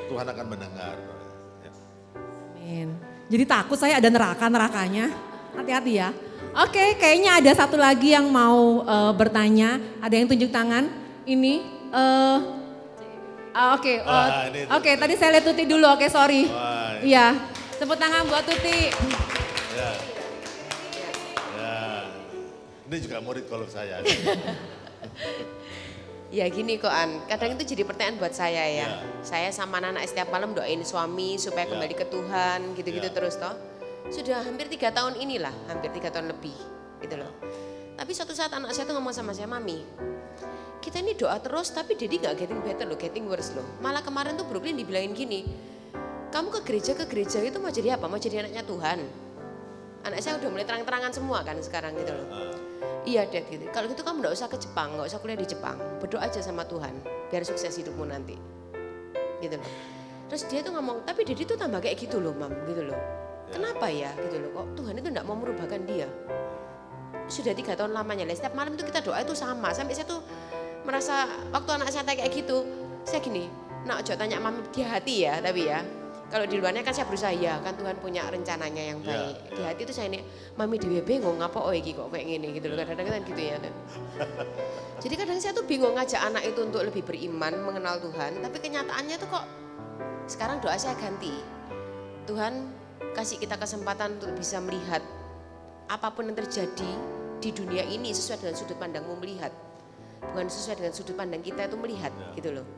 Speaker 2: Tuhan akan mendengar. Ya.
Speaker 1: Amin. Jadi takut saya ada nerakanya. Hati-hati ya. Oke, kayaknya ada satu lagi yang mau bertanya. Ada yang tunjuk tangan? Ini. Oke,
Speaker 2: Ini
Speaker 1: oke. Tadi saya lihat Tuti dulu. Oke, sorry.
Speaker 2: Wah,
Speaker 1: Iya. Tepuk tangan buat Tuti.
Speaker 2: ya. Ya. Ini juga murid kalau saya.
Speaker 6: Ya gini kok An, kadang itu jadi pertanyaan buat saya ya.
Speaker 2: Ya.
Speaker 6: Saya sama anak setiap malam doain suami supaya
Speaker 2: Ya.
Speaker 6: kembali ke Tuhan, gitu-gitu
Speaker 2: Ya.
Speaker 6: terus toh. Sudah hampir 3 tahun inilah, hampir 3 tahun lebih gitu loh. Tapi suatu saat anak saya tuh ngomong sama saya, Mami, kita ini doa terus tapi Dedi gak getting better loh, getting worse loh. Malah kemarin tuh Brooklyn dibilangin gini, kamu ke gereja itu mau jadi apa? Mau jadi anaknya Tuhan? Anak saya udah mulai terang-terangan semua kan sekarang gitu loh. Iya Dad gitu. Kalau gitu kamu gak usah ke Jepang, gak usah kuliah di Jepang. Berdoa aja sama Tuhan, biar sukses hidupmu nanti. Gitu loh. Terus dia tuh ngomong, tapi Dedi tuh tambah kayak gitu loh Mam, gitu loh. Kenapa ya gitu loh, kok Tuhan itu gak mau merubahkan dia. Sudah 3 tahun lamanya, setiap malam itu kita doa itu sama. Sampai saya tuh merasa, waktu anak saya kayak gitu, saya gini, nak ojo tanya Mami di hati ya, tapi ya. Kalau di luarnya kan saya berusaha ya, kan Tuhan punya rencananya yang
Speaker 2: Ya,
Speaker 6: baik. Di
Speaker 2: ya.
Speaker 6: hati itu saya ini, Mami dewe bingung ngapa iki kok kayak gini gitu loh. Kadang-kadang kan gitu ya. Jadi kadang saya tuh bingung ngajak anak itu untuk lebih beriman, mengenal Tuhan. Tapi kenyataannya tuh kok sekarang doa saya ganti. Tuhan kasih kita kesempatan untuk bisa melihat apapun yang terjadi di dunia ini sesuai dengan sudut pandangmu melihat. Bukan sesuai dengan sudut pandang kita itu melihat gitu loh.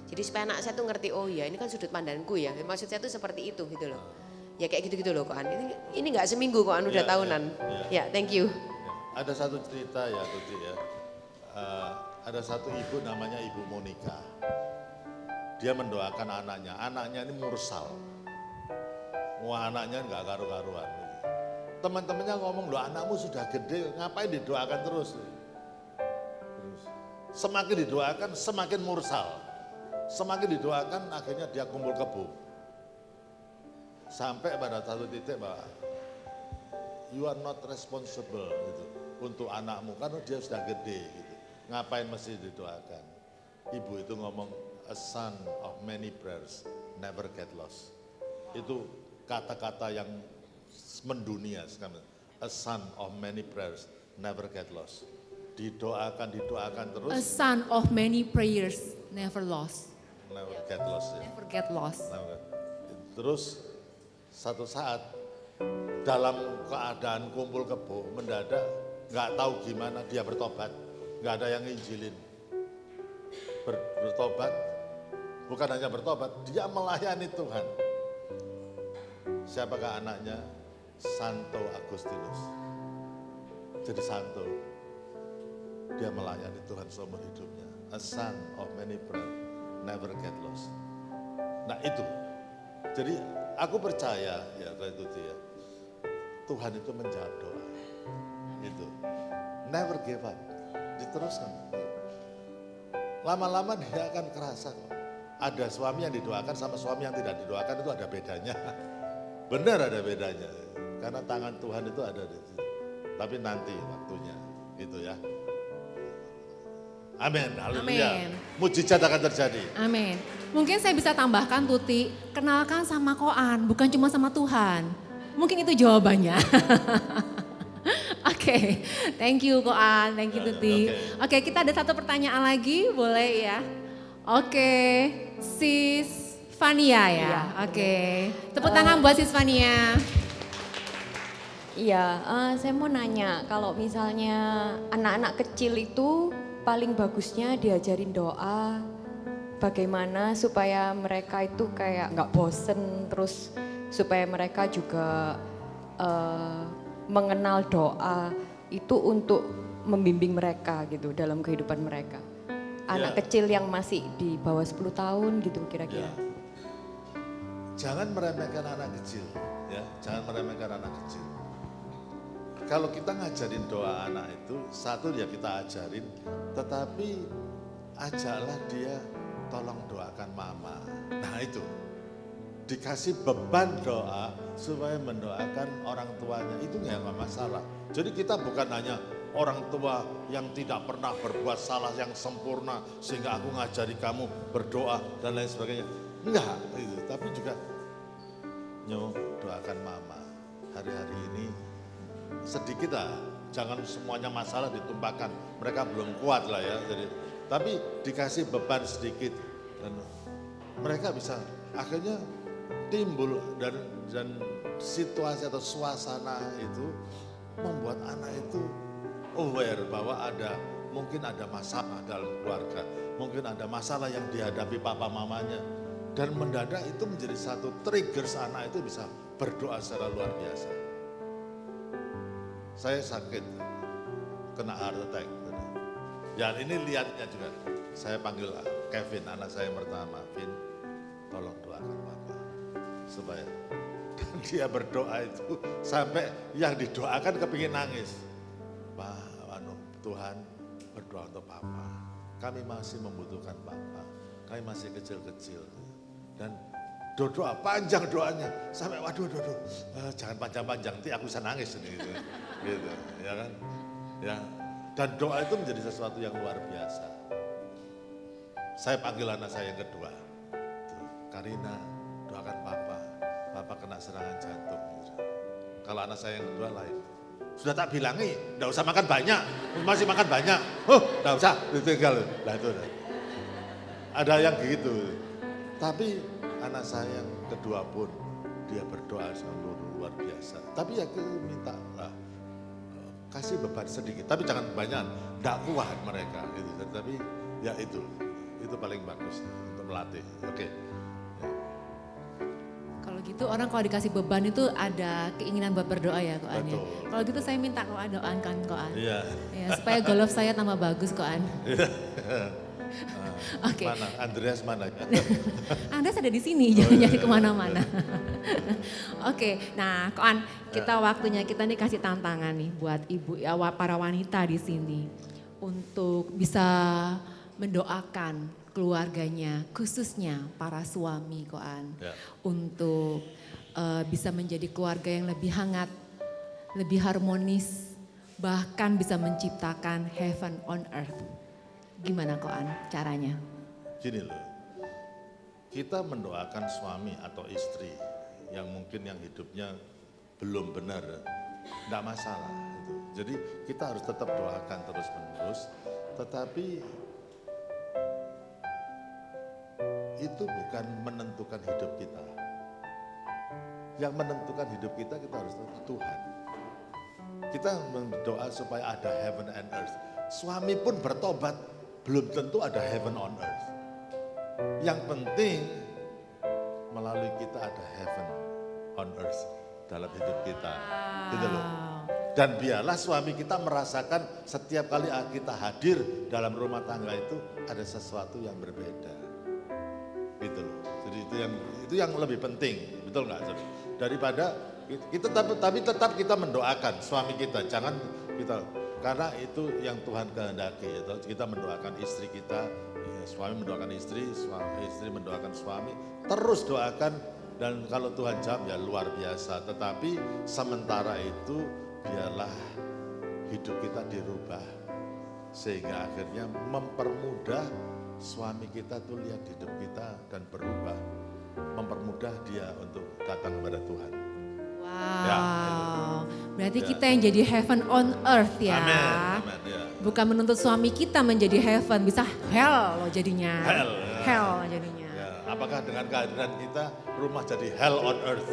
Speaker 6: Jadi supaya anak saya tuh ngerti, oh ya ini kan sudut pandangku ya. Maksud saya tuh seperti itu gitu loh. Ya kayak gitu-gitu loh Koan. Ini gak seminggu Koan, udah
Speaker 2: Ya,
Speaker 6: tahunan. Ya, thank you.
Speaker 2: Ya, ada satu cerita ya Tuti ya. Ada satu ibu namanya Ibu Monica. Dia mendoakan anaknya ini mursal. Wah anaknya nggak karu-karuan. Teman-temannya ngomong, loh anakmu sudah gede, ngapain didoakan terus? Semakin didoakan, semakin mursal. Semakin didoakan, akhirnya dia kumpul kebo. Sampai pada satu titik bahwa you are not responsible gitu, untuk anakmu, karena dia sudah gede. Gitu. Ngapain mesti didoakan? Ibu itu ngomong, a son of many prayers never get lost. Itu kata-kata yang mendunia sekarang. A son of many prayers never get lost. Didoakan terus,
Speaker 1: A son of many prayers, never lost.
Speaker 2: never get lost. Ya.
Speaker 1: Never get lost.
Speaker 2: Terus satu saat dalam keadaan kumpul kebo mendadak nggak tahu gimana dia bertobat, nggak ada yang nginjilin. Bertobat, bukan hanya bertobat, dia melayani Tuhan. Siapakah anaknya? Santo Agustinus. Jadi Santo, dia melayani Tuhan seumur hidupnya. A son of many prayers, never get lost. Nah itu, jadi aku percaya ya itu ya, Tuhan itu menjawab doa. Itu, never give up, diteruskan. Lama-lama dia akan kerasa kok. Ada suami yang didoakan sama suami yang tidak didoakan itu ada bedanya. Benar ada bedanya. Karena tangan Tuhan itu ada di situ. Tapi nanti waktunya, gitu ya. Amin, haleluya.
Speaker 1: Amin.
Speaker 2: Mujizat akan terjadi.
Speaker 1: Amin. Mungkin saya bisa tambahkan Tuti, kenalkan sama Koan, bukan cuma sama Tuhan. Mungkin itu jawabannya. Oke, thank you Koan, thank you Tuti. Oke, kita ada satu pertanyaan lagi, boleh ya? Oke, Sis Fania ya? Oke, tepuk tangan buat Sis Fania.
Speaker 7: Iya, saya mau nanya, kalau misalnya anak-anak kecil itu paling bagusnya diajarin doa bagaimana supaya mereka itu kayak nggak bosen, terus supaya mereka juga mengenal doa itu untuk membimbing mereka gitu dalam kehidupan mereka. Anak
Speaker 2: Ya.
Speaker 7: kecil yang masih di bawah 10 tahun gitu kira-kira.
Speaker 2: Ya. Jangan meremehkan anak kecil, ya. Jangan meremehkan anak kecil. Kalau kita ngajarin doa anak itu, satu ya kita ajarin, tetapi ajaklah dia tolong doakan mama. Nah itu, dikasih beban doa supaya mendoakan orang tuanya, itu nggak masalah. Jadi kita bukan hanya orang tua yang tidak pernah berbuat salah yang sempurna sehingga aku ngajari kamu berdoa dan lain sebagainya. Enggak, itu. Tapi juga doakan mama hari-hari ini sedikit lah, jangan semuanya masalah ditumpahkan. Mereka belum kuat lah ya. Jadi, tapi dikasih beban sedikit dan mereka bisa akhirnya timbul dan situasi atau suasana itu membuat anak itu aware bahwa mungkin ada masalah dalam keluarga, mungkin ada masalah yang dihadapi papa mamanya, dan mendadak itu menjadi satu trigger anak itu bisa berdoa secara luar biasa. Saya sakit, kena heart attack. Ya ini lihatnya juga, saya panggil Kevin, anak saya yang pertama, Vin, tolong doakan papa supaya dan dia berdoa itu sampai yang didoakan kepingin nangis. Tuhan berdoa untuk papa, kami masih membutuhkan papa, kami masih kecil-kecil. Dan doa panjang doanya sampai waduh, jangan panjang-panjang, nanti aku bisa nangis ini gitu, ya kan? Ya, dan doa itu menjadi sesuatu yang luar biasa. Saya panggil anak saya yang kedua, Karina, doakan papa kena serangan jantung. Kalau anak saya yang kedua lain, sudah tak bilangi, enggak usah makan banyak, masih makan banyak, enggak usah, ditinggal. Nah itu, ada yang gitu. Tapi anak saya yang kedua pun dia berdoa selalu luar biasa. Tapi ya minta lah, kasih beban sedikit, tapi jangan banyak, enggak kuat mereka. Gitu. Tapi ya itu paling bagus untuk melatih. Oke.
Speaker 1: Kalau gitu orang kalau dikasih beban itu ada keinginan buat berdoa ya Koan ya.
Speaker 2: Betul.
Speaker 1: Kalau gitu saya minta Koan doakan Koan.
Speaker 2: Iya.
Speaker 1: Ya, supaya golf saya tambah bagus Koan. Oke.
Speaker 2: Mana? Andreas mana?
Speaker 1: Anda ada di sini, jangan nyari kemana-mana. Oke, nah Koan, kita waktunya kita nih kasih tantangan nih buat ibu, ya, para wanita di sini untuk bisa mendoakan keluarganya, khususnya para suami Koan,
Speaker 2: Ya.
Speaker 1: untuk bisa menjadi keluarga yang lebih hangat, lebih harmonis, bahkan bisa menciptakan heaven on earth. Gimana Koan caranya?
Speaker 2: Gini loh, kita mendoakan suami atau istri yang mungkin yang hidupnya belum benar, enggak masalah. Gitu. Jadi kita harus tetap doakan terus menerus, tetapi itu bukan menentukan hidup kita. Yang menentukan hidup kita harus tahu Tuhan. Kita berdoa supaya ada heaven and earth. Suami pun bertobat, belum tentu ada heaven on earth. Yang penting melalui kita ada heaven on earth dalam hidup kita. Gitu loh. Dan biarlah suami kita merasakan setiap kali kita hadir dalam rumah tangga itu ada sesuatu yang berbeda. Gitu loh. Jadi itu yang lebih penting, betul nggak? Daripada kita tapi tetap kita mendoakan suami kita, jangan kita karena itu yang Tuhan kehendaki. Kita mendoakan istri kita, ya, suami mendoakan istri mendoakan suami, terus doakan dan kalau Tuhan jawab ya luar biasa. Tetapi sementara itu biarlah hidup kita dirubah sehingga akhirnya mempermudah suami kita tuh lihat hidup kita dan berubah, mempermudah dia untuk datang kepada Tuhan.
Speaker 1: Wow,
Speaker 2: Ya,
Speaker 1: berarti
Speaker 2: Ya.
Speaker 1: kita yang jadi heaven on earth ya.
Speaker 2: Amin, ya.
Speaker 1: Bukan menuntut suami kita menjadi heaven, bisa hell loh jadinya.
Speaker 2: Hell, ya.
Speaker 1: Hell jadinya.
Speaker 2: Ya, apakah dengan kehadiran kita rumah jadi hell on earth?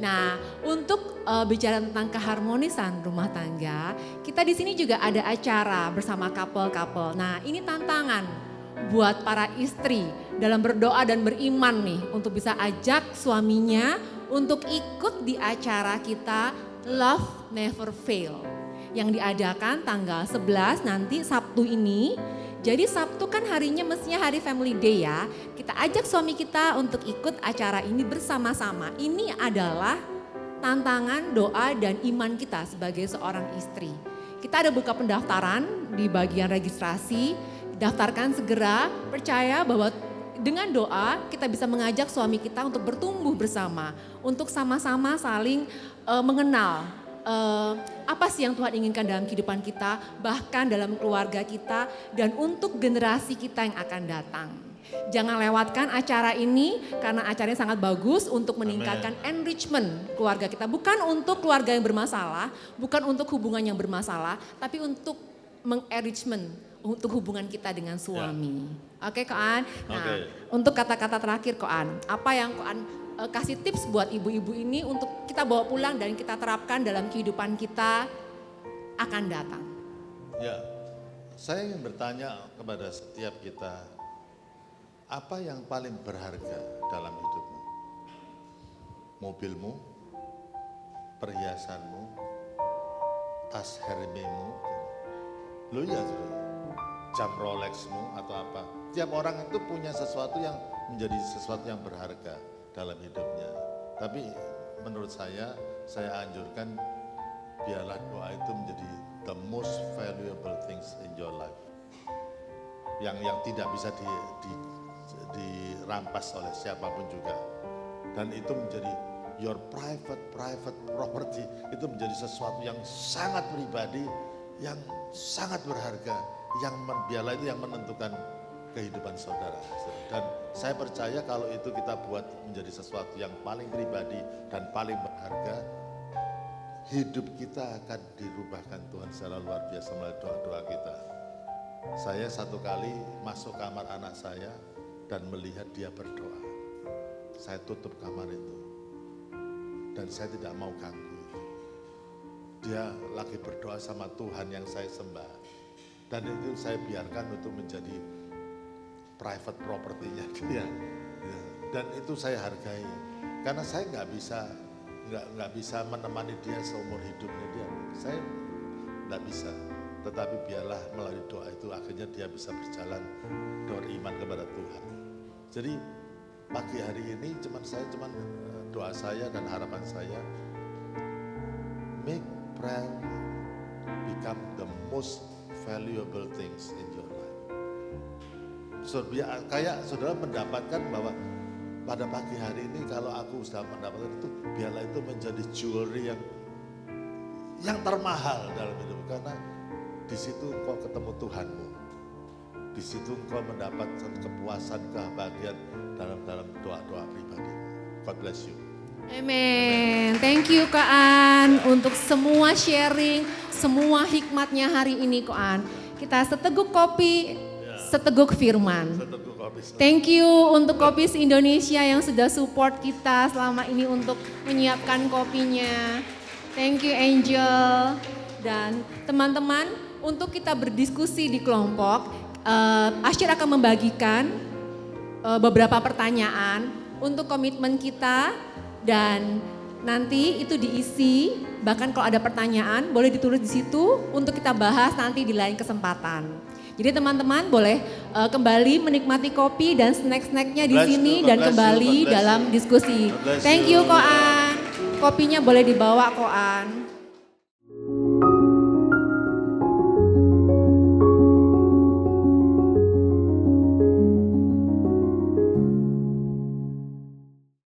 Speaker 1: Nah, untuk bicara tentang keharmonisan rumah tangga, kita di sini juga ada acara bersama couple-couple. Nah, ini tantangan buat para istri dalam berdoa dan beriman nih untuk bisa ajak suaminya untuk ikut di acara kita Love Never Fail yang diadakan tanggal 11 nanti Sabtu ini. Jadi Sabtu kan harinya mestinya hari Family Day ya. Kita ajak suami kita untuk ikut acara ini bersama-sama. Ini adalah tantangan doa dan iman kita sebagai seorang istri. Kita ada buka pendaftaran di bagian registrasi. Daftarkan segera, percaya bahwa dengan doa kita bisa mengajak suami kita untuk bertumbuh bersama. Untuk sama-sama saling mengenal apa sih yang Tuhan inginkan dalam kehidupan kita, bahkan dalam keluarga kita, dan untuk generasi kita yang akan datang. Jangan lewatkan acara ini karena acaranya sangat bagus untuk meningkatkan enrichment keluarga kita. Bukan untuk keluarga yang bermasalah, bukan untuk hubungan yang bermasalah, tapi untuk mengenrichment untuk hubungan kita dengan suami. Oke, Koan? Nah, untuk kata-kata terakhir Koan, apa yang Koan kasih tips buat ibu-ibu ini untuk kita bawa pulang dan kita terapkan dalam kehidupan kita akan datang?
Speaker 2: Ya, saya ingin bertanya kepada setiap kita, apa yang paling berharga dalam hidupmu? Mobilmu, perhiasanmu, tas Hermesmu, lo ya jam Rolexmu atau apa? Tiap orang itu punya sesuatu yang menjadi sesuatu yang berharga dalam hidupnya. Tapi menurut saya anjurkan biarlah doa itu menjadi the most valuable things in your life. Yang tidak bisa dirampas oleh siapapun juga. Dan itu menjadi your private property, itu menjadi sesuatu yang sangat pribadi, yang sangat berharga, yang biarlah itu yang menentukan kehidupan saudara. Dan saya percaya kalau itu kita buat menjadi sesuatu yang paling pribadi dan paling berharga, hidup kita akan dirubahkan Tuhan secara luar biasa melalui doa-doa kita. Saya satu kali masuk kamar anak saya dan melihat dia berdoa. Saya tutup kamar itu dan saya tidak mau ganggu itu. Dia lagi berdoa sama Tuhan yang saya sembah. Dan itu saya biarkan untuk menjadi private property-nya dia. Dan itu saya hargai. Karena saya nggak bisa menemani dia seumur hidupnya dia. Saya nggak bisa. Tetapi biarlah melalui doa itu akhirnya dia bisa berjalan beriman kepada Tuhan. Jadi pagi hari ini doa saya dan harapan saya, make prayer become the most valuable things in your life. So, kayak saudara mendapatkan bahwa pada pagi hari ini kalau aku sudah mendapatkan itu, biarlah itu menjadi jewelry yang termahal dalam hidup, karena di situ engkau ketemu Tuhanmu, di situ engkau mendapatkan kepuasan, kebahagiaan dalam doa-doa pribadi. God bless you.
Speaker 1: Amen. Thank you Kak An untuk semua sharing, semua hikmatnya hari ini Kak An. Kita seteguk kopi, seteguk firman. Thank you untuk Kopis Indonesia yang sudah support kita selama ini untuk menyiapkan kopinya. Thank you Angel. Dan teman-teman, untuk kita berdiskusi di kelompok, Asyir akan membagikan beberapa pertanyaan untuk komitmen kita. Dan nanti itu diisi, bahkan kalau ada pertanyaan boleh ditulis di situ untuk kita bahas nanti di lain kesempatan. Jadi teman-teman boleh kembali menikmati kopi dan snack-snacknya di sini dan kembali dalam diskusi. Thank you Koan. Kopinya boleh dibawa Koan.